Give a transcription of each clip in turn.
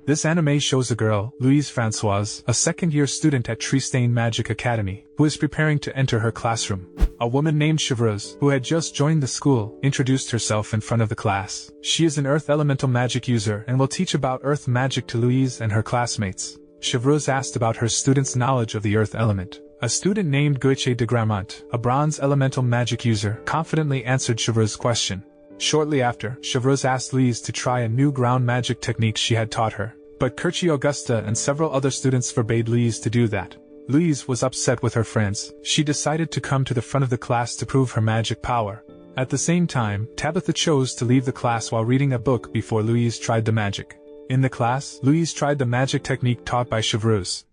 This anime shows a girl, Louise Françoise, a second-year student at Tristain Magic Academy, who is preparing to enter her classroom. A woman named Chevreuse, who had just joined the school, introduced herself in front of the class. She is an Earth Elemental magic user and will teach about Earth magic to Louise and her classmates. Chevreuse asked about her students' knowledge of the Earth element. A student named Goiche de Gramont, a Bronze Elemental magic user, confidently answered Chevreuse's question. Shortly after, Chevreuse asked Louise to try a new ground magic technique she had taught her. But Kirchi Augusta and several other students forbade Louise to do that. Louise was upset with her friends. She decided to come to the front of the class to prove her magic power. At the same time, Tabitha chose to leave the class while reading a book before Louise tried the magic. In the class, Louise tried the magic technique taught by Chevreuse.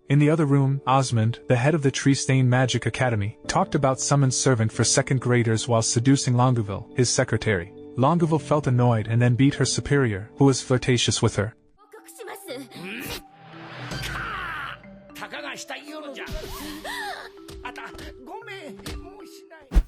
In the other room, Osmond, the head of the Tristain Magic Academy, talked about summoned servant for second graders while seducing Longueville, his secretary. Longueville felt annoyed and then beat her superior, who was flirtatious with her.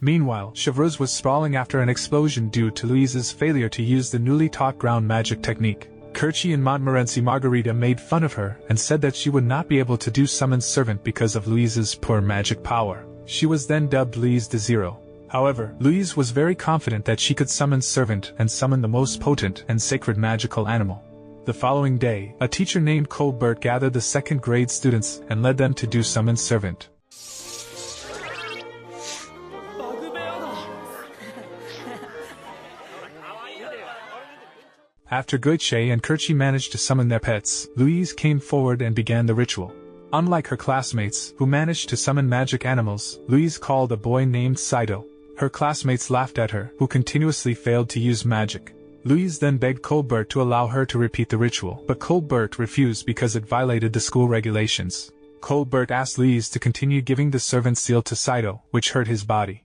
Meanwhile, Chevreuse was sprawling after an explosion due to Louise's failure to use the newly taught ground magic technique. Kirchi and Montmorency Margarita made fun of her and said that she would not be able to do summoned servant because of Louise's poor magic power. She was then dubbed Louise de Zero. However, Louise was very confident that she could summon servant and summon the most potent and sacred magical animal. The following day, a teacher named Colbert gathered the second grade students and led them to do summoned servant. After Goiche and Kirchi managed to summon their pets, Louise came forward and began the ritual. Unlike her classmates, who managed to summon magic animals, Louise called a boy named Saito. Her classmates laughed at her, who continuously failed to use magic. Louise then begged Colbert to allow her to repeat the ritual, but Colbert refused because it violated the school regulations. Colbert asked Louise to continue giving the servant seal to Saito, which hurt his body.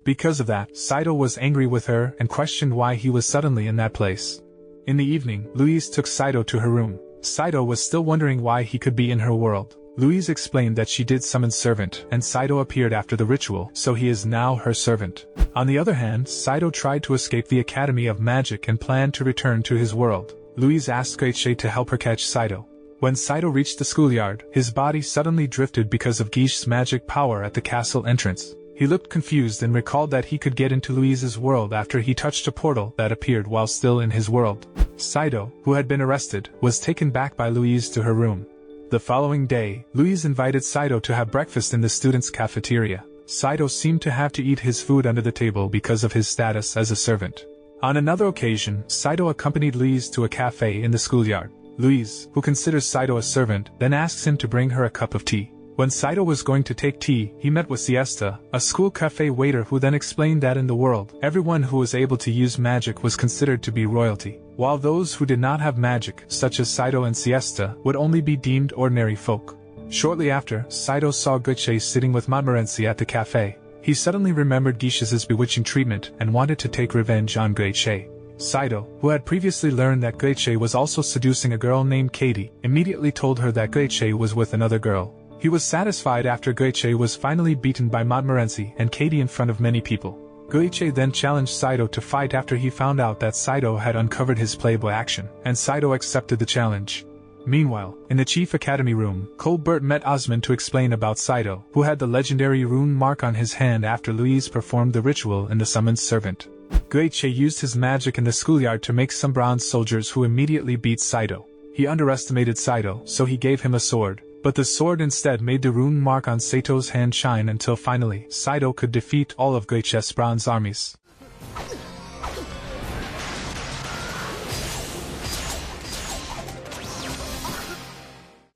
Because of that, Saito was angry with her and questioned why he was suddenly in that place. In the evening, Louise took Saito to her room. Saito was still wondering why he could be in her world. Louise explained that she did summon servant, and Saito appeared after the ritual, so he is now her servant. On the other hand, Saito tried to escape the Academy of Magic and planned to return to his world. Louise asked Goiche to help her catch Saito. When Saito reached the schoolyard, his body suddenly drifted because of Guiche's magic power at the castle entrance. He looked confused and recalled that he could get into Louise's world after he touched a portal that appeared while still in his world. Saito, who had been arrested, was taken back by Louise to her room. The following day, Louise invited Saito to have breakfast in the students' cafeteria. Saito seemed to have to eat his food under the table because of his status as a servant. On another occasion, Saito accompanied Louise to a cafe in the schoolyard. Louise, who considers Saito a servant, then asks him to bring her a cup of tea. When Saito was going to take tea, he met with Siesta, a school cafe waiter who then explained that in the world, everyone who was able to use magic was considered to be royalty, while those who did not have magic, such as Saito and Siesta, would only be deemed ordinary folk. Shortly after, Saito saw Goiche sitting with Montmorency at the cafe. He suddenly remembered Guiche's bewitching treatment and wanted to take revenge on Goiche. Saito, who had previously learned that Goiche was also seducing a girl named Katie, immediately told her that Goiche was with another girl. He was satisfied after Goiche was finally beaten by Montmorency and Katie in front of many people. Goiche then challenged Saito to fight after he found out that Saito had uncovered his playboy action, and Saito accepted the challenge. Meanwhile, in the Chief Academy room, Colbert met Osmond to explain about Saito, who had the legendary rune mark on his hand after Louise performed the ritual in the summoned servant. Goiche used his magic in the schoolyard to make some bronze soldiers who immediately beat Saito. He underestimated Saito, so he gave him a sword. But the sword instead made the rune mark on Saito's hand shine until finally, Saito could defeat all of Goiche's bronze armies.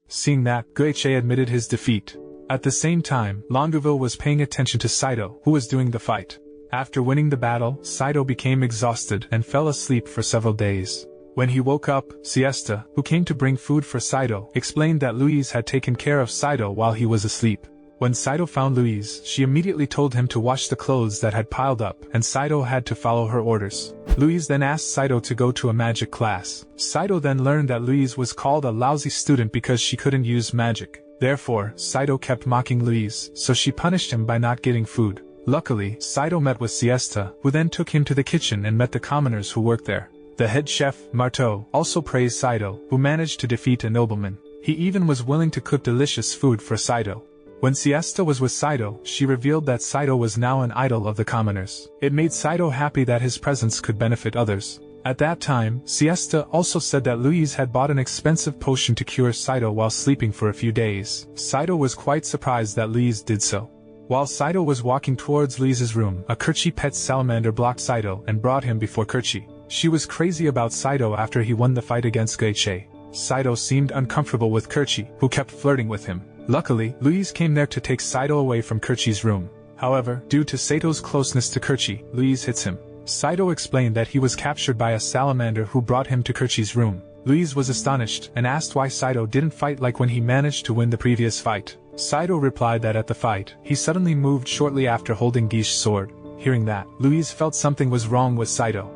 Seeing that, Goiche admitted his defeat. At the same time, Longueville was paying attention to Saito, who was doing the fight. After winning the battle, Saito became exhausted and fell asleep for several days. When he woke up, Siesta, who came to bring food for Saito, explained that Louise had taken care of Saito while he was asleep. When Saito found Louise, she immediately told him to wash the clothes that had piled up, and Saito had to follow her orders. Louise then asked Saito to go to a magic class. Saito then learned that Louise was called a lousy student because she couldn't use magic. Therefore, Saito kept mocking Louise, so she punished him by not getting food. Luckily, Saito met with Siesta, who then took him to the kitchen and met the commoners who worked there. The head chef, Marteau, also praised Saito, who managed to defeat a nobleman. He even was willing to cook delicious food for Saito. When Siesta was with Saito, she revealed that Saito was now an idol of the commoners. It made Saito happy that his presence could benefit others. At that time, Siesta also said that Louise had bought an expensive potion to cure Saito while sleeping for a few days. Saito was quite surprised that Louise did so. While Saito was walking towards Louise's room, a Kerchi pet salamander blocked Saito and brought him before Kerchi. She was crazy about Saito after he won the fight against Geiche. Saito seemed uncomfortable with Kerchi, who kept flirting with him. Luckily, Louise came there to take Saito away from Kerchi's room. However, due to Saito's closeness to Kerchi, Louise hits him. Saito explained that he was captured by a salamander who brought him to Kerchi's room. Louise was astonished and asked why Saito didn't fight like when he managed to win the previous fight. Saito replied that at the fight, he suddenly moved shortly after holding Guiche's sword. Hearing that, Louise felt something was wrong with Saito.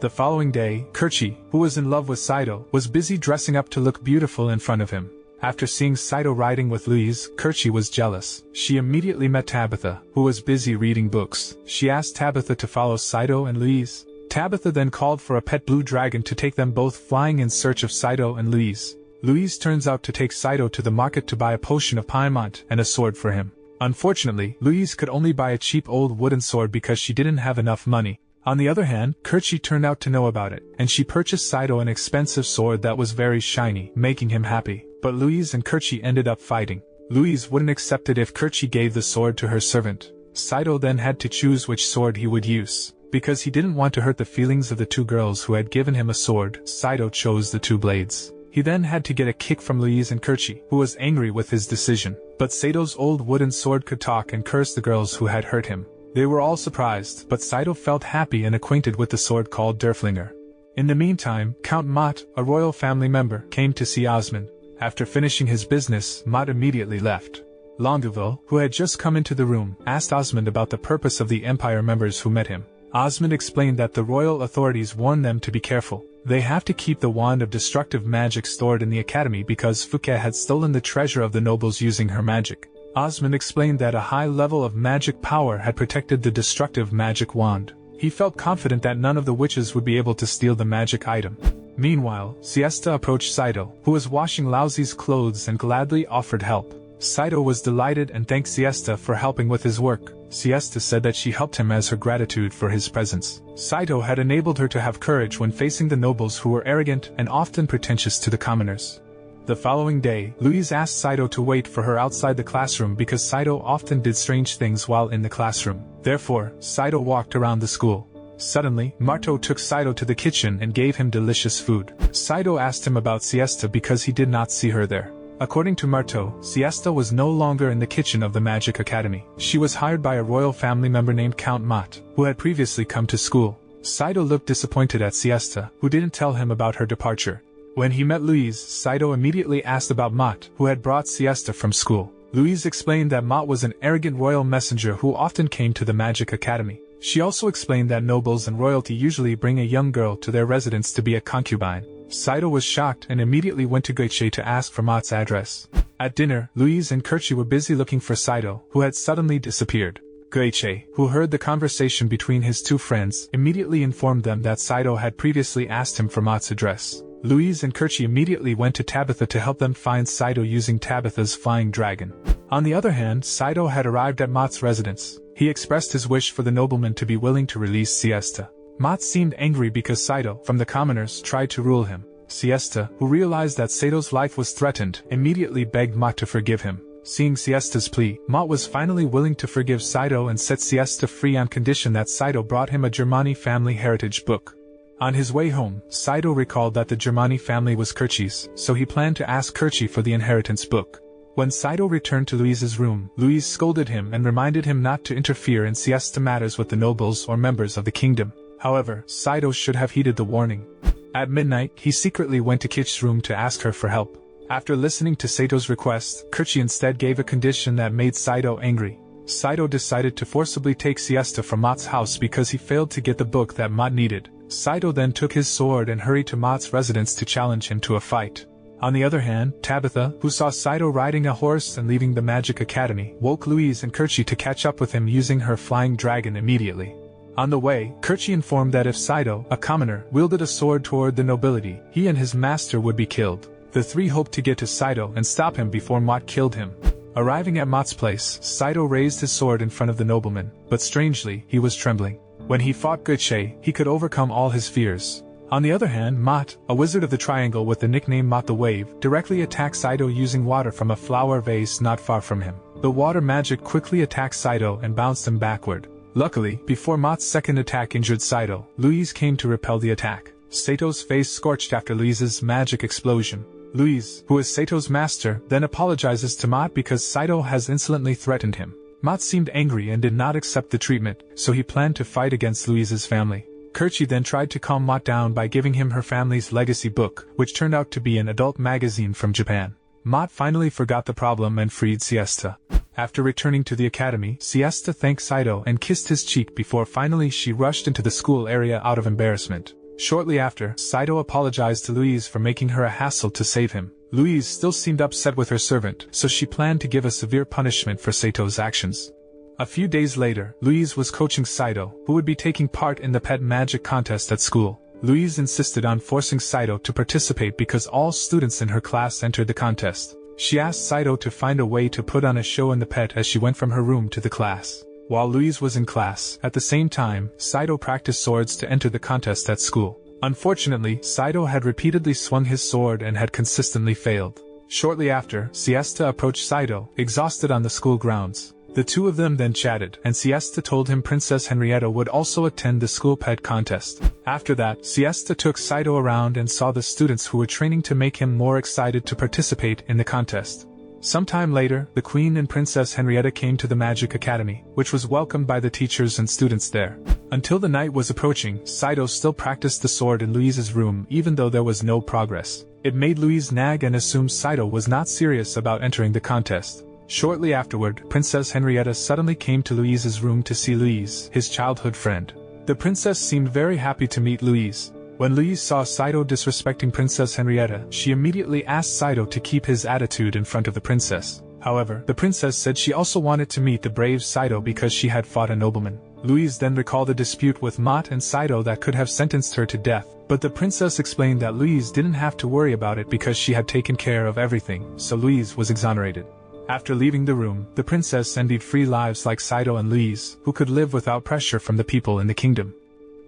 The following day, Kerchi, who was in love with Saito, was busy dressing up to look beautiful in front of him. After seeing Saito riding with Louise, Kerchi was jealous. She immediately met Tabitha, who was busy reading books. She asked Tabitha to follow Saito and Louise. Tabitha then called for a pet blue dragon to take them both flying in search of Saito and Louise. Louise turns out to take Saito to the market to buy a potion of Paimon and a sword for him. Unfortunately, Louise could only buy a cheap old wooden sword because she didn't have enough money. On the other hand, Kerchi turned out to know about it, and she purchased Saito an expensive sword that was very shiny, making him happy. But Louise and Kerchi ended up fighting. Louise wouldn't accept it if Kerchi gave the sword to her servant. Saito then had to choose which sword he would use. Because he didn't want to hurt the feelings of the two girls who had given him a sword, Saito chose the two blades. He then had to get a kick from Louise and Kerchi, who was angry with his decision. But Saito's old wooden sword could talk and curse the girls who had hurt him. They were all surprised, but Saito felt happy and acquainted with the sword called Derflinger. In the meantime, Count Mott, a royal family member, came to see Osmond. After finishing his business, Mott immediately left. Longueville, who had just come into the room, asked Osmond about the purpose of the Empire members who met him. Osmond explained that the royal authorities warned them to be careful. They have to keep the wand of destructive magic stored in the academy because Fouquet had stolen the treasure of the nobles using her magic. Osmond explained that a high level of magic power had protected the destructive magic wand. He felt confident that none of the witches would be able to steal the magic item. Meanwhile, Siesta approached Saito, who was washing Louise's clothes and gladly offered help. Saito was delighted and thanked Siesta for helping with his work. Siesta said that she helped him as her gratitude for his presence. Saito had enabled her to have courage when facing the nobles who were arrogant and often pretentious to the commoners. The following day, Louise asked Saito to wait for her outside the classroom because Saito often did strange things while in the classroom. Therefore, Saito walked around the school. Suddenly, Marteau took Saito to the kitchen and gave him delicious food. Saito asked him about Siesta because he did not see her there. According to Marteau, Siesta was no longer in the kitchen of the Magic Academy. She was hired by a royal family member named Count Mott, who had previously come to school. Saito looked disappointed at Siesta, who didn't tell him about her departure. When he met Louise, Saito immediately asked about Mott, who had brought Siesta from school. Louise explained that Mott was an arrogant royal messenger who often came to the Magic Academy. She also explained that nobles and royalty usually bring a young girl to their residence to be a concubine. Saito was shocked and immediately went to Geiche to ask for Mott's address. At dinner, Louise and Kerchi were busy looking for Saito, who had suddenly disappeared. Geiche, who heard the conversation between his two friends, immediately informed them that Saito had previously asked him for Mott's address. Louise and Kerchi immediately went to Tabitha to help them find Saito using Tabitha's flying dragon. On the other hand, Saito had arrived at Mott's residence. He expressed his wish for the nobleman to be willing to release Siesta. Mott seemed angry because Saito, from the commoners, tried to rule him. Siesta, who realized that Sato's life was threatened, immediately begged Mott to forgive him. Seeing Siesta's plea, Mott was finally willing to forgive Saito and set Siesta free on condition that Saito brought him a Germani family heritage book. On his way home, Saito recalled that the Germani family was Kerchi's, so he planned to ask Kerchi for the inheritance book. When Saito returned to Louise's room, Louise scolded him and reminded him not to interfere in Siesta matters with the nobles or members of the kingdom. However, Saito should have heeded the warning. At midnight, he secretly went to Kitch's room to ask her for help. After listening to Sato's request, Kirchi instead gave a condition that made Saito angry. Saito decided to forcibly take siesta from Mat's house because he failed to get the book that Mat needed. Saito then took his sword and hurried to Mat's residence to challenge him to a fight. On the other hand, Tabitha, who saw Saito riding a horse and leaving the Magic Academy, woke Louise and Kirchi to catch up with him using her flying dragon immediately. On the way, Kirchi informed that if Saito, a commoner, wielded a sword toward the nobility, he and his master would be killed. The three hoped to get to Saito and stop him before Mat killed him. Arriving at Mat's place, Saito raised his sword in front of the nobleman, but strangely, he was trembling. When he fought Guche, he could overcome all his fears. On the other hand, Mat, a wizard of the triangle with the nickname Mat the Wave, directly attacked Saito using water from a flower vase not far from him. The water magic quickly attacked Saito and bounced him backward. Luckily, before Mat's second attack injured Saito, Louise came to repel the attack. Sato's face scorched after Louise's magic explosion. Louise, who is Sato's master, then apologizes to Mat because Saito has insolently threatened him. Mat seemed angry and did not accept the treatment, so he planned to fight against Louise's family. Kirchi then tried to calm Mat down by giving him her family's legacy book, which turned out to be an adult magazine from Japan. Mat finally forgot the problem and freed Siesta. After returning to the academy, Siesta thanked Saito and kissed his cheek before finally she rushed into the school area out of embarrassment. Shortly after, Saito apologized to Louise for making her a hassle to save him. Louise still seemed upset with her servant, so she planned to give a severe punishment for Sato's actions. A few days later, Louise was coaching Saito, who would be taking part in the pet magic contest at school. Louise insisted on forcing Saito to participate because all students in her class entered the contest. She asked Saito to find a way to put on a show in the pet as she went from her room to the class. While Louise was in class, at the same time, Saito practiced swords to enter the contest at school. Unfortunately, Saito had repeatedly swung his sword and had consistently failed. Shortly after, Siesta approached Saito, exhausted on the school grounds. The two of them then chatted, and Siesta told him Princess Henrietta would also attend the school pet contest. After that, Siesta took Saito around and saw the students who were training to make him more excited to participate in the contest. Sometime later, the Queen and Princess Henrietta came to the Magic Academy, which was welcomed by the teachers and students there. Until the night was approaching, Saito still practiced the sword in Louise's room even though there was no progress. It made Louise nag and assume Saito was not serious about entering the contest. Shortly afterward, Princess Henrietta suddenly came to Louise's room to see Louise, his childhood friend. The princess seemed very happy to meet Louise. When Louise saw Saito disrespecting Princess Henrietta, she immediately asked Saito to keep his attitude in front of the princess. However, the princess said she also wanted to meet the brave Saito because she had fought a nobleman. Louise then recalled a dispute with Mat and Saito that could have sentenced her to death, but the princess explained that Louise didn't have to worry about it because she had taken care of everything, so Louise was exonerated. After leaving the room, the princess envied free lives like Saito and Louise, who could live without pressure from the people in the kingdom.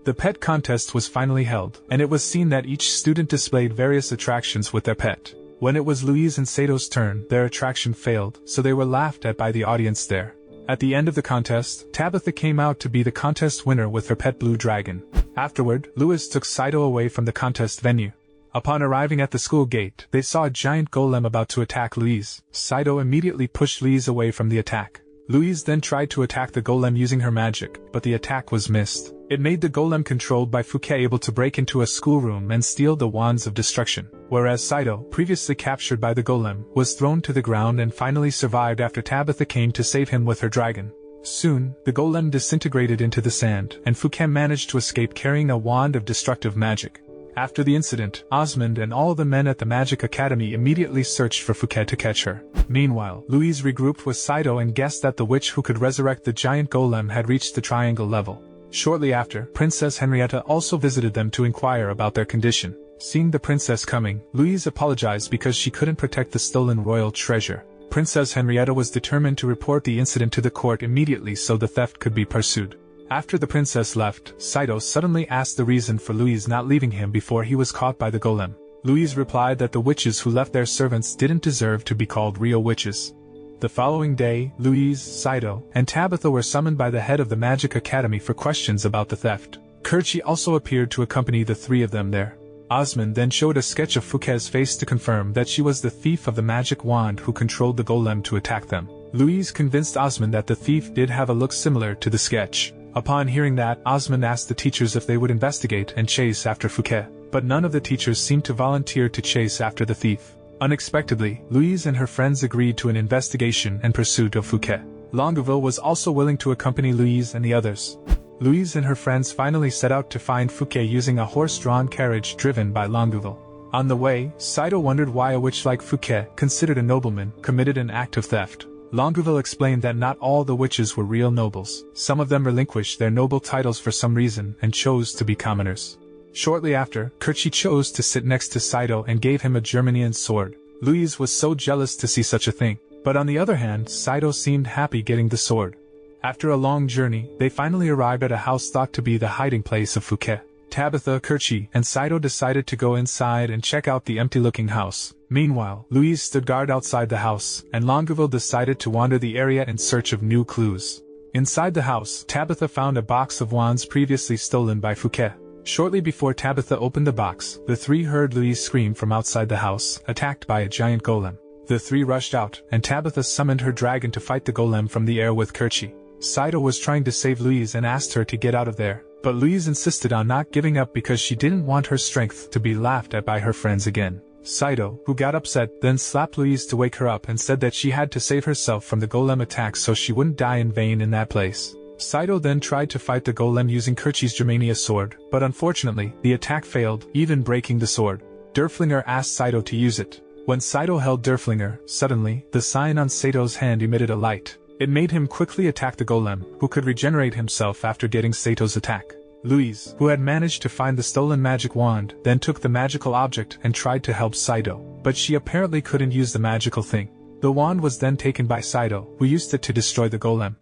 The pet contest was finally held, and it was seen that each student displayed various attractions with their pet. When it was Louise and Sato's turn, their attraction failed, so they were laughed at by the audience there. At the end of the contest, Tabitha came out to be the contest winner with her pet blue dragon. Afterward, Louise took Saito away from the contest venue. Upon arriving at the school gate, they saw a giant golem about to attack Louise. Saito immediately pushed Louise away from the attack. Louise then tried to attack the golem using her magic, but the attack was missed. It made the golem controlled by Fouquet able to break into a schoolroom and steal the wands of destruction, whereas Saito, previously captured by the golem, was thrown to the ground and finally survived after Tabitha came to save him with her dragon. Soon, the golem disintegrated into the sand, and Fouquet managed to escape carrying a wand of destructive magic. After the incident, Osmond and all the men at the Magic Academy immediately searched for Fouquet to catch her. Meanwhile, Louise regrouped with Saito and guessed that the witch who could resurrect the giant golem had reached the triangle level. Shortly after, Princess Henrietta also visited them to inquire about their condition. Seeing the princess coming, Louise apologized because she couldn't protect the stolen royal treasure. Princess Henrietta was determined to report the incident to the court immediately so the theft could be pursued. After the princess left, Saito suddenly asked the reason for Louise not leaving him before he was caught by the golem. Louise replied that the witches who left their servants didn't deserve to be called real witches. The following day, Louise, Saito, and Tabitha were summoned by the head of the Magic Academy for questions about the theft. Kirchi also appeared to accompany the three of them there. Osmond then showed a sketch of Fouquet's face to confirm that she was the thief of the magic wand who controlled the golem to attack them. Louise convinced Osmond that the thief did have a look similar to the sketch. Upon hearing that, Osmond asked the teachers if they would investigate and chase after Fouquet, but none of the teachers seemed to volunteer to chase after the thief. Unexpectedly, Louise and her friends agreed to an investigation and pursuit of Fouquet. Longueville was also willing to accompany Louise and the others. Louise and her friends finally set out to find Fouquet using a horse-drawn carriage driven by Longueville. On the way, Saito wondered why a witch like Fouquet, considered a nobleman, committed an act of theft. Longueville explained that not all the witches were real nobles. Some of them relinquished their noble titles for some reason and chose to be commoners. Shortly after, Kerchi chose to sit next to Saito and gave him a Germanian sword. Louise was so jealous to see such a thing, but on the other hand, Saito seemed happy getting the sword. After a long journey, they finally arrived at a house thought to be the hiding place of Fouquet. Tabitha, Kerchi, and Saito decided to go inside and check out the empty-looking house. Meanwhile, Louise stood guard outside the house, and Longueville decided to wander the area in search of new clues. Inside the house, Tabitha found a box of wands previously stolen by Fouquet. Shortly before Tabitha opened the box, the three heard Louise scream from outside the house, attacked by a giant golem. The three rushed out, and Tabitha summoned her dragon to fight the golem from the air with Kerchi. Saito was trying to save Louise and asked her to get out of there, but Louise insisted on not giving up because she didn't want her strength to be laughed at by her friends again. Saito, who got upset, then slapped Louise to wake her up and said that she had to save herself from the golem attack so she wouldn't die in vain in that place. Saito then tried to fight the golem using Kerchi's Germania sword, but unfortunately, the attack failed, even breaking the sword. Derflinger asked Saito to use it. When Saito held Derflinger, suddenly, the sign on Saito's hand emitted a light. It made him quickly attack the golem, who could regenerate himself after getting Saito's attack. Louise, who had managed to find the stolen magic wand, then took the magical object and tried to help Saito, but she apparently couldn't use the magical thing. The wand was then taken by Saito, who used it to destroy the golem.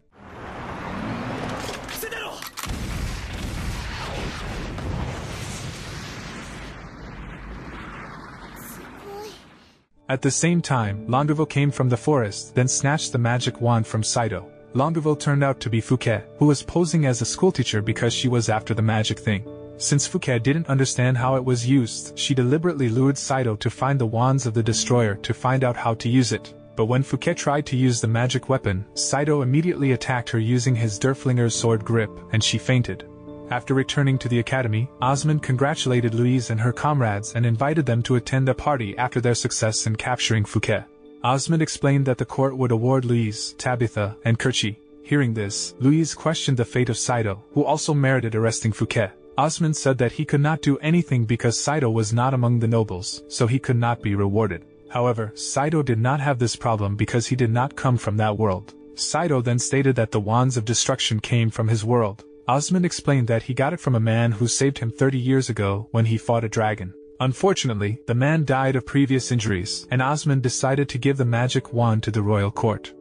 At the same time, Longueville came from the forest, then snatched the magic wand from Saito. Longueville turned out to be Fouquet, who was posing as a schoolteacher because she was after the magic thing. Since Fouquet didn't understand how it was used, she deliberately lured Saito to find the wands of the destroyer to find out how to use it. But when Fouquet tried to use the magic weapon, Saito immediately attacked her using his Derflinger's sword grip, and she fainted. After returning to the academy, Osmond congratulated Louise and her comrades and invited them to attend a party after their success in capturing Fouquet. Osmond explained that the court would award Louise, Tabitha, and Kerchi. Hearing this, Louise questioned the fate of Saito, who also merited arresting Fouquet. Osmond said that he could not do anything because Saito was not among the nobles, so he could not be rewarded. However, Saito did not have this problem because he did not come from that world. Saito then stated that the wands of destruction came from his world. Osmond explained that he got it from a man who saved him 30 years ago when he fought a dragon. Unfortunately, the man died of previous injuries, and Osmond decided to give the magic wand to the royal court.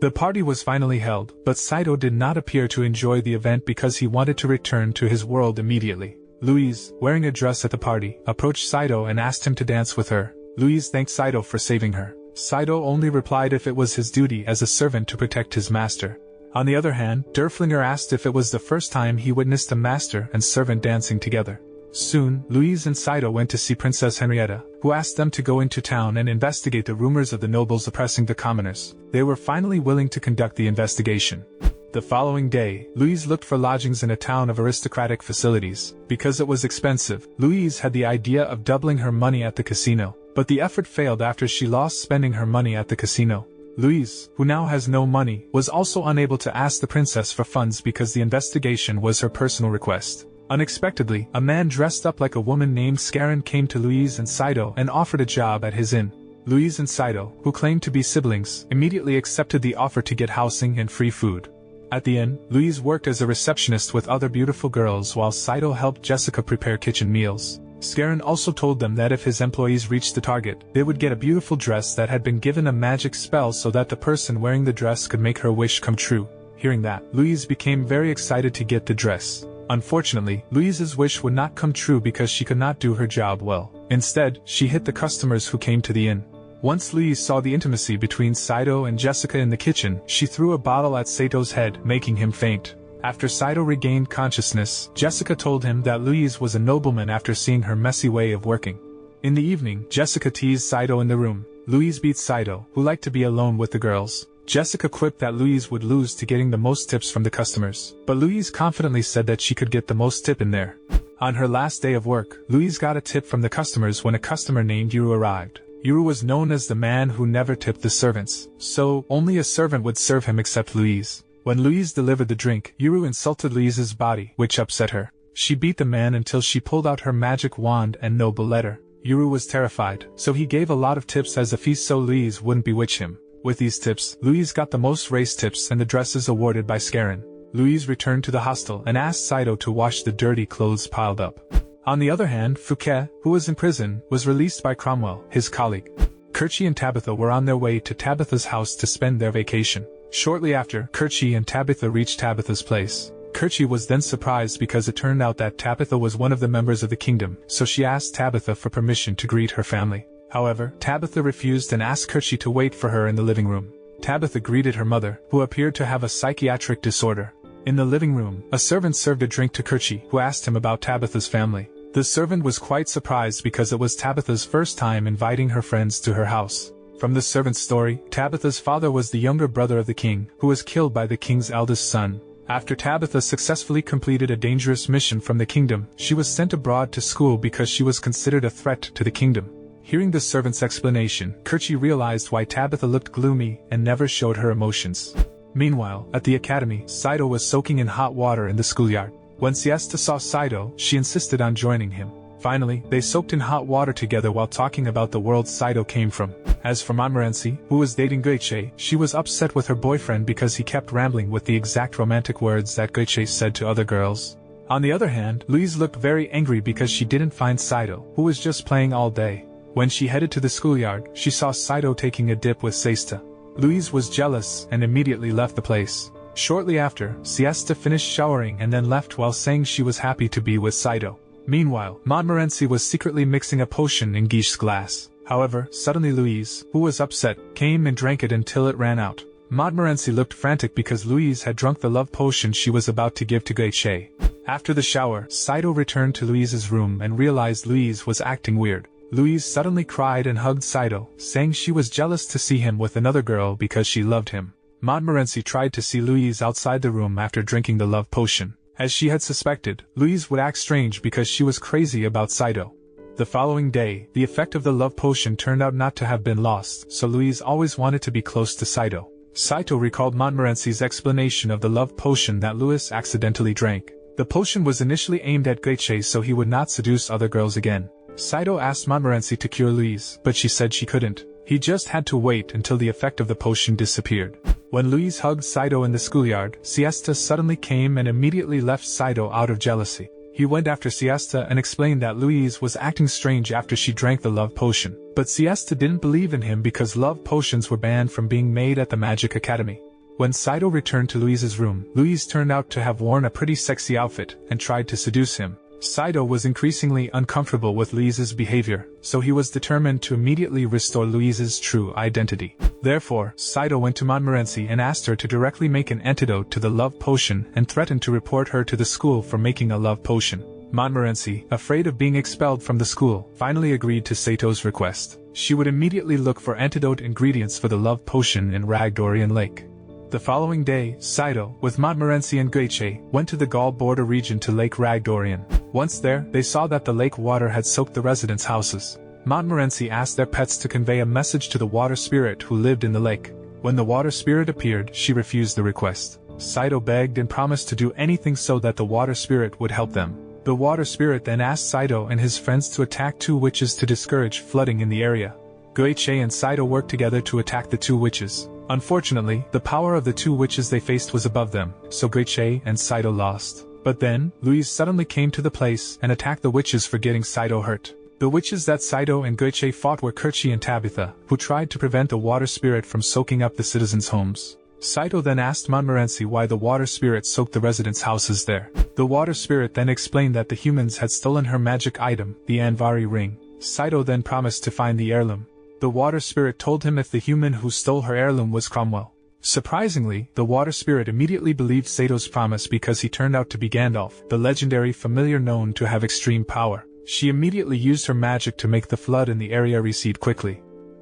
The party was finally held, but Saito did not appear to enjoy the event because he wanted to return to his world immediately. Louise, wearing a dress at the party, approached Saito and asked him to dance with her. Louise thanked Saito for saving her. Saito only replied if it was his duty as a servant to protect his master. On the other hand, Derflinger asked if it was the first time he witnessed a master and servant dancing together. Soon, Louise and Saito went to see Princess Henrietta, who asked them to go into town and investigate the rumors of the nobles oppressing the commoners. They were finally willing to conduct the investigation. The following day, Louise looked for lodgings in a town of aristocratic facilities. Because it was expensive, Louise had the idea of doubling her money at the casino, but the effort failed after she lost spending her money at the casino. Louise, who now has no money, was also unable to ask the princess for funds because the investigation was her personal request. Unexpectedly, a man dressed up like a woman named Scarin came to Louise and Saito and offered a job at his inn. Louise and Saito, who claimed to be siblings, immediately accepted the offer to get housing and free food. At the inn, Louise worked as a receptionist with other beautiful girls while Saito helped Jessica prepare kitchen meals. Scarin also told them that if his employees reached the target, they would get a beautiful dress that had been given a magic spell so that the person wearing the dress could make her wish come true. Hearing that, Louise became very excited to get the dress. Unfortunately, Louise's wish would not come true because she could not do her job well. Instead, she hit the customers who came to the inn. Once Louise saw the intimacy between Saito and Jessica in the kitchen, she threw a bottle at Saito's head, making him faint. After Saito regained consciousness, Jessica told him that Louise was a nobleman after seeing her messy way of working. In the evening, Jessica teased Saito in the room. Louise beat Saito, who liked to be alone with the girls. Jessica quipped that Louise would lose to getting the most tips from the customers, but Louise confidently said that she could get the most tip in there. On her last day of work, Louise got a tip from the customers when a customer named Yuru arrived. Yuru was known as the man who never tipped the servants, so only a servant would serve him except Louise. When Louise delivered the drink, Yuru insulted Louise's body, which upset her. She beat the man until she pulled out her magic wand and noble letter. Yuru was terrified, so he gave a lot of tips as a feast so Louise wouldn't bewitch him. With these tips, Louise got the most race tips and the dresses awarded by Scarin. Louise returned to the hostel and asked Saito to wash the dirty clothes piled up. On the other hand, Fouquet, who was in prison, was released by Cromwell, his colleague. Kerchie and Tabitha were on their way to Tabitha's house to spend their vacation. Shortly after, Kerchie and Tabitha reached Tabitha's place. Kerchie was then surprised because it turned out that Tabitha was one of the members of the kingdom, so she asked Tabitha for permission to greet her family. However, Tabitha refused and asked Kerchie to wait for her in the living room. Tabitha greeted her mother, who appeared to have a psychiatric disorder. In the living room, a servant served a drink to Kerchie, who asked him about Tabitha's family. The servant was quite surprised because it was Tabitha's first time inviting her friends to her house. From the servant's story, Tabitha's father was the younger brother of the king, who was killed by the king's eldest son. After Tabitha successfully completed a dangerous mission from the kingdom, she was sent abroad to school because she was considered a threat to the kingdom. Hearing the servant's explanation, Kerchie realized why Tabitha looked gloomy and never showed her emotions. Meanwhile, at the academy, Saito was soaking in hot water in the schoolyard. When Siesta saw Saito, she insisted on joining him. Finally, they soaked in hot water together while talking about the world Saito came from. As for Montmorency, who was dating Guiche, she was upset with her boyfriend because he kept rambling with the exact romantic words that Guiche said to other girls. On the other hand, Louise looked very angry because she didn't find Saito, who was just playing all day. When she headed to the schoolyard, she saw Saito taking a dip with Siesta. Louise was jealous and immediately left the place. Shortly after, Siesta finished showering and then left while saying she was happy to be with Saito. Meanwhile, Montmorency was secretly mixing a potion in Guiche's glass. However, suddenly Louise, who was upset, came and drank it until it ran out. Montmorency looked frantic because Louise had drunk the love potion she was about to give to Guiche. After the shower, Saito returned to Louise's room and realized Louise was acting weird. Louise suddenly cried and hugged Saito, saying she was jealous to see him with another girl because she loved him. Montmorency tried to see Louise outside the room after drinking the love potion. As she had suspected, Louise would act strange because she was crazy about Saito. The following day, the effect of the love potion turned out not to have been lost, so Louise always wanted to be close to Saito. Saito recalled Montmorency's explanation of the love potion that Louise accidentally drank. The potion was initially aimed at Guiche so he would not seduce other girls again. Saito asked Montmorency to cure Louise, but she said she couldn't. He just had to wait until the effect of the potion disappeared. When Louise hugged Saito in the schoolyard, Siesta suddenly came and immediately left Saito out of jealousy. He went after Siesta and explained that Louise was acting strange after she drank the love potion. But Siesta didn't believe in him because love potions were banned from being made at the Magic Academy. When Saito returned to Louise's room, Louise turned out to have worn a pretty sexy outfit and tried to seduce him. Saito was increasingly uncomfortable with Louise's behavior, so he was determined to immediately restore Louise's true identity. Therefore, Saito went to Montmorency and asked her to directly make an antidote to the love potion and threatened to report her to the school for making a love potion. Montmorency, afraid of being expelled from the school, finally agreed to Saito's request. She would immediately look for antidote ingredients for the love potion in Ragdorian Lake. The following day, Saito, with Montmorency and Guiche, went to the Gaul border region to Lake Ragdorian. Once there, they saw that the lake water had soaked the residents' houses. Montmorency asked their pets to convey a message to the water spirit who lived in the lake. When the water spirit appeared, she refused the request. Saito begged and promised to do anything so that the water spirit would help them. The water spirit then asked Saito and his friends to attack two witches to discourage flooding in the area. Guiche and Saito worked together to attack the two witches. Unfortunately, the power of the two witches they faced was above them, so Guiche and Saito lost. But then, Louise suddenly came to the place and attacked the witches for getting Saito hurt. The witches that Saito and Guiche fought were Kerchie and Tabitha, who tried to prevent the water spirit from soaking up the citizens' homes. Saito then asked Montmorency why the water spirit soaked the residents' houses there. The water spirit then explained that the humans had stolen her magic item, the Anvari ring. Saito then promised to find the heirloom. The water spirit told him if the human who stole her heirloom was Cromwell. Surprisingly, the water spirit immediately believed Sato's promise because he turned out to be Gandalf, the legendary familiar known to have extreme power. She immediately used her magic to make the flood in the area recede quickly.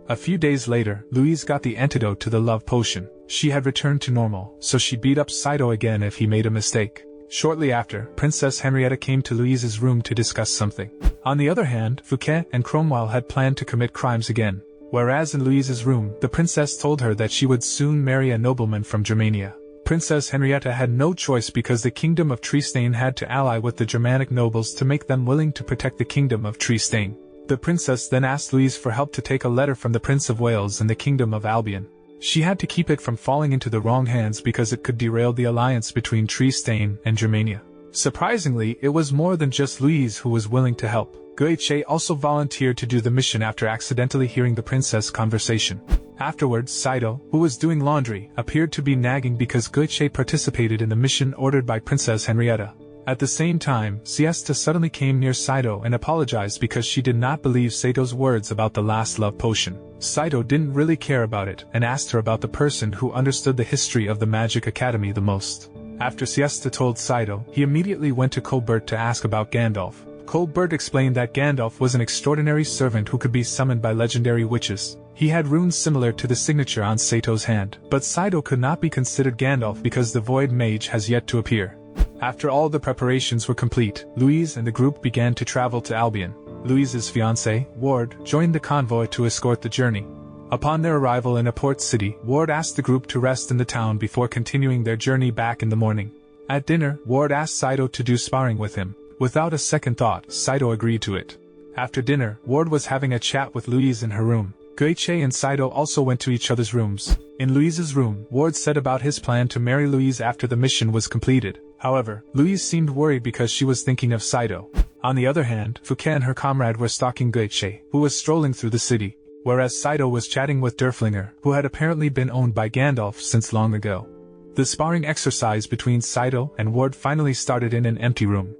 A few days later, Louise got the antidote to the love potion. She had returned to normal, so she beat up Saito again if he made a mistake. Shortly after, Princess Henrietta came to Louise's room to discuss something. On the other hand, Fouquet and Cromwell had planned to commit crimes again. Whereas in Louise's room, the princess told her that she would soon marry a nobleman from Germania. Princess Henrietta had no choice because the kingdom of Triestaine had to ally with the Germanic nobles to make them willing to protect the kingdom of Triestaine. The princess then asked Louise for help to take a letter from the Prince of Wales in the kingdom of Albion. She had to keep it from falling into the wrong hands because it could derail the alliance between Triestaine and Germania. Surprisingly, it was more than just Louise who was willing to help. Guiche also volunteered to do the mission after accidentally hearing the princess' conversation. Afterwards, Saito, who was doing laundry, appeared to be nagging because Guiche participated in the mission ordered by Princess Henrietta. At the same time, Siesta suddenly came near Saito and apologized because she did not believe Saito's words about the last love potion. Saito didn't really care about it and asked her about the person who understood the history of the Magic Academy the most. After Siesta told Saito, he immediately went to Colbert to ask about Gandalf. Colbert explained that Gandalf was an extraordinary servant who could be summoned by legendary witches. He had runes similar to the signature on Sato's hand, but Saito could not be considered Gandalf because the Void Mage has yet to appear. After all the preparations were complete, Louise and the group began to travel to Albion. Louise's fiancé, Ward, joined the convoy to escort the journey. Upon their arrival in a port city, Ward asked the group to rest in the town before continuing their journey back in the morning. At dinner, Ward asked Saito to do sparring with him. Without a second thought, Saito agreed to it. After dinner, Ward was having a chat with Louise in her room. Guiche and Saito also went to each other's rooms. In Louise's room, Ward said about his plan to marry Louise after the mission was completed. However, Louise seemed worried because she was thinking of Saito. On the other hand, Fouquet and her comrade were stalking Guiche, who was strolling through the city, whereas Saito was chatting with Derflinger, who had apparently been owned by Gandalf since long ago. The sparring exercise between Saito and Ward finally started in an empty room.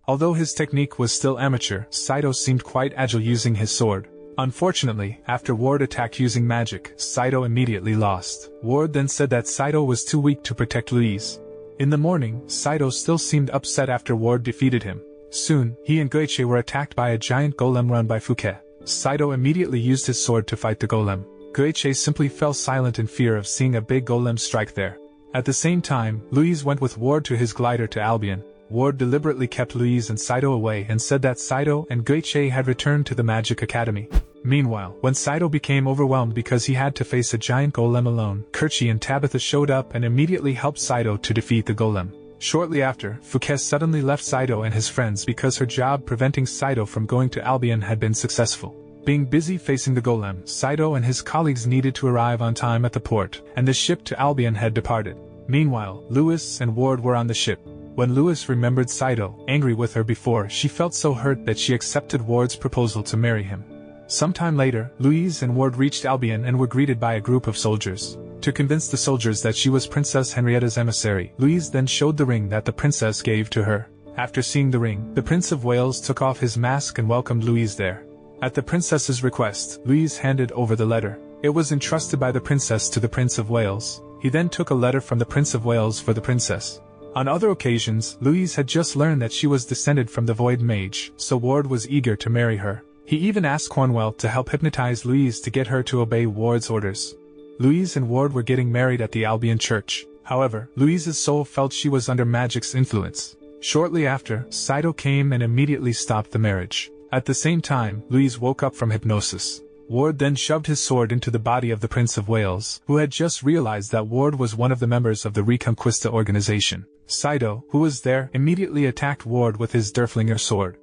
Although his technique was still amateur, Saito seemed quite agile using his sword. Unfortunately, after Ward attacked using magic, Saito immediately lost. Ward then said that Saito was too weak to protect Louise. In the morning, Saito still seemed upset after Ward defeated him. Soon, he and Guiche were attacked by a giant golem run by Fouquet. Saito immediately used his sword to fight the golem. Guiche simply fell silent in fear of seeing a big golem strike there. At the same time, Louise went with Ward to his glider to Albion. Ward deliberately kept Louise and Saito away and said that Saito and Guiche had returned to the Magic Academy. Meanwhile, when Saito became overwhelmed because he had to face a giant golem alone, Kerchi and Tabitha showed up and immediately helped Saito to defeat the golem. Shortly after, Fouquet suddenly left Saito and his friends because her job preventing Saito from going to Albion had been successful. Being busy facing the golem, Saito and his colleagues needed to arrive on time at the port, and the ship to Albion had departed. Meanwhile, Louis and Ward were on the ship. When Louis remembered Saito, angry with her before, she felt so hurt that she accepted Ward's proposal to marry him. Sometime later, Louise and Ward reached Albion and were greeted by a group of soldiers. To convince the soldiers that she was Princess Henrietta's emissary, Louise then showed the ring that the princess gave to her. After seeing the ring, the Prince of Wales took off his mask and welcomed Louise there. At the princess's request, Louise handed over the letter. It was entrusted by the princess to the Prince of Wales. He then took a letter from the Prince of Wales for the princess. On other occasions, Louise had just learned that she was descended from the Void Mage, so Ward was eager to marry her. He even asked Cornwell to help hypnotize Louise to get her to obey Ward's orders. Louise and Ward were getting married at the Albion church. However, Louise's soul felt she was under magic's influence. Shortly after, Saito came and immediately stopped the marriage. At the same time, Louise woke up from hypnosis. Ward then shoved his sword into the body of the Prince of Wales, who had just realized that Ward was one of the members of the Reconquista organization. Saito, who was there, immediately attacked Ward with his Derflinger sword.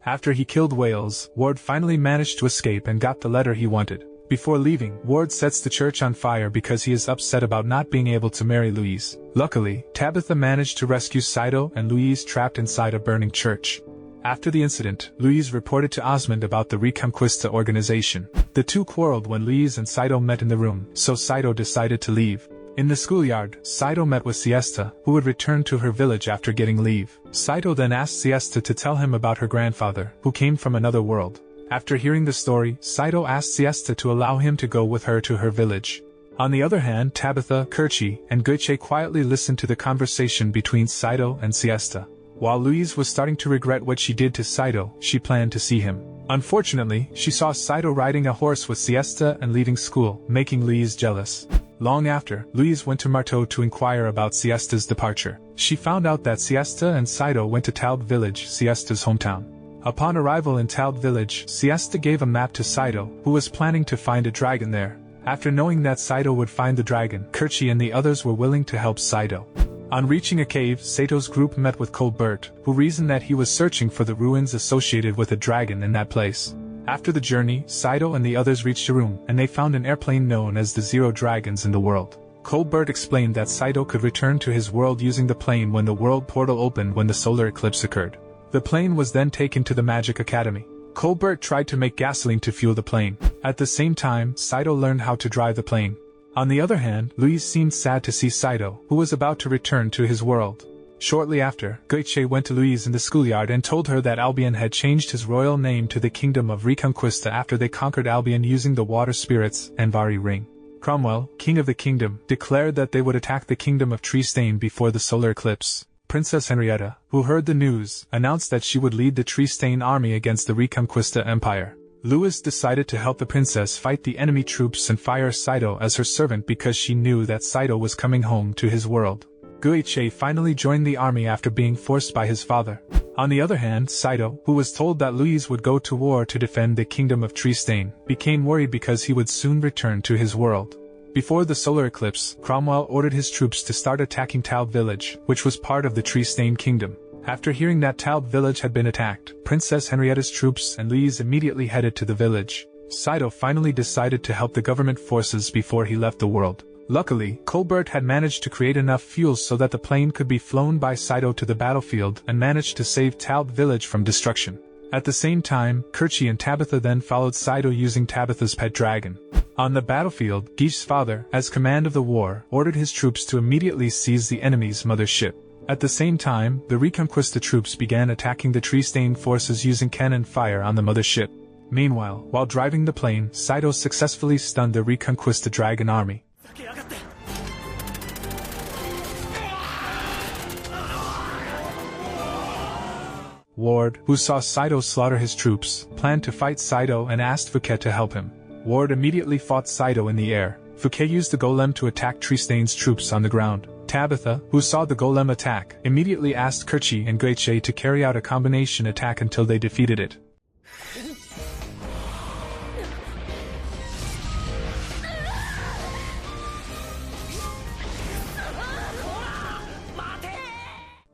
After he killed Wales, Ward finally managed to escape and got the letter he wanted. Before leaving, Ward sets the church on fire because he is upset about not being able to marry Louise. Luckily, Tabitha managed to rescue Saito and Louise trapped inside a burning church. After the incident, Louise reported to Osmond about the Reconquista organization. The two quarreled when Louise and Saito met in the room, so Saito decided to leave. In the schoolyard, Saito met with Siesta, who would return to her village after getting leave. Saito then asked Siesta to tell him about her grandfather, who came from another world. After hearing the story, Saito asked Siesta to allow him to go with her to her village. On the other hand, Tabitha, Kerchi, and Guiche quietly listened to the conversation between Saito and Siesta. While Louise was starting to regret what she did to Saito, she planned to see him. Unfortunately, she saw Saito riding a horse with Siesta and leaving school, making Louise jealous. Long after, Louise went to Marteau to inquire about Siesta's departure. She found out that Siesta and Saito went to Taub village, Siesta's hometown. Upon arrival in Taub village, Siesta gave a map to Saito, who was planning to find a dragon there. After knowing that Saito would find the dragon, Kirchi and the others were willing to help Saito. On reaching a cave, Sato's group met with Colbert, who reasoned that he was searching for the ruins associated with a dragon in that place. After the journey, Saito and the others reached a room, and they found an airplane known as the Zero Dragons in the world. Colbert explained that Saito could return to his world using the plane when the world portal opened when the solar eclipse occurred. The plane was then taken to the Magic Academy. Colbert tried to make gasoline to fuel the plane. At the same time, Saito learned how to drive the plane. On the other hand, Louise seemed sad to see Saito, who was about to return to his world. Shortly after, Goiche went to Louise in the schoolyard and told her that Albion had changed his royal name to the Kingdom of Reconquista after they conquered Albion using the water spirits and Vari ring. Cromwell, king of the kingdom, declared that they would attack the kingdom of Treestain before the solar eclipse. Princess Henrietta, who heard the news, announced that she would lead the Treestain army against the Reconquista Empire. Louise decided to help the princess fight the enemy troops and fire Saito as her servant because she knew that Saito was coming home to his world. Guiche finally joined the army after being forced by his father. On the other hand, Saito, who was told that Louise would go to war to defend the kingdom of Treestain, became worried because he would soon return to his world. Before the solar eclipse, Cromwell ordered his troops to start attacking Taub village, which was part of the Treestain kingdom. After hearing that Taub village had been attacked, Princess Henrietta's troops and Louise immediately headed to the village. Saito finally decided to help the government forces before he left the world. Luckily, Colbert had managed to create enough fuel so that the plane could be flown by Saito to the battlefield and managed to save Taub village from destruction. At the same time, Kirchi and Tabitha then followed Saito using Tabitha's pet dragon. On the battlefield, Guiche's father, as command of the war, ordered his troops to immediately seize the enemy's mother ship. At the same time, the Reconquista troops began attacking the Treestain forces using cannon fire on the mother ship. Meanwhile, while driving the plane, Saito successfully stunned the Reconquista dragon army. Ward, who saw Saito slaughter his troops, planned to fight Saito and asked Fouquet to help him. Ward immediately fought Saito in the air. Fouquet used the golem to attack Treestain's troops on the ground. Tabitha, who saw the golem attack, immediately asked Kirchi and Guiche to carry out a combination attack until they defeated it.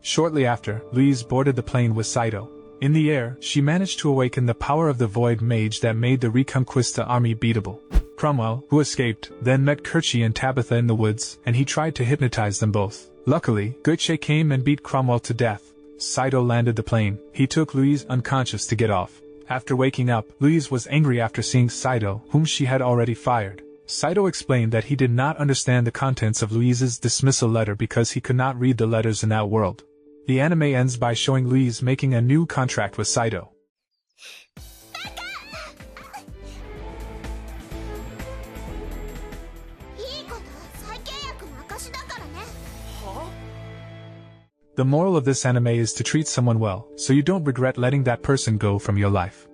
Shortly after, Louise boarded the plane with Saito. In the air, she managed to awaken the power of the Void Mage that made the Reconquista army beatable. Cromwell, who escaped, then met Kirchi and Tabitha in the woods, and he tried to hypnotize them both. Luckily, Guiche came and beat Cromwell to death. Saito landed the plane. He took Louise unconscious to get off. After waking up, Louise was angry after seeing Saito, whom she had already fired. Saito explained that he did not understand the contents of Louise's dismissal letter because he could not read the letters in that world. The anime ends by showing Louise making a new contract with Saito. The moral of this anime is to treat someone well, so you don't regret letting that person go from your life.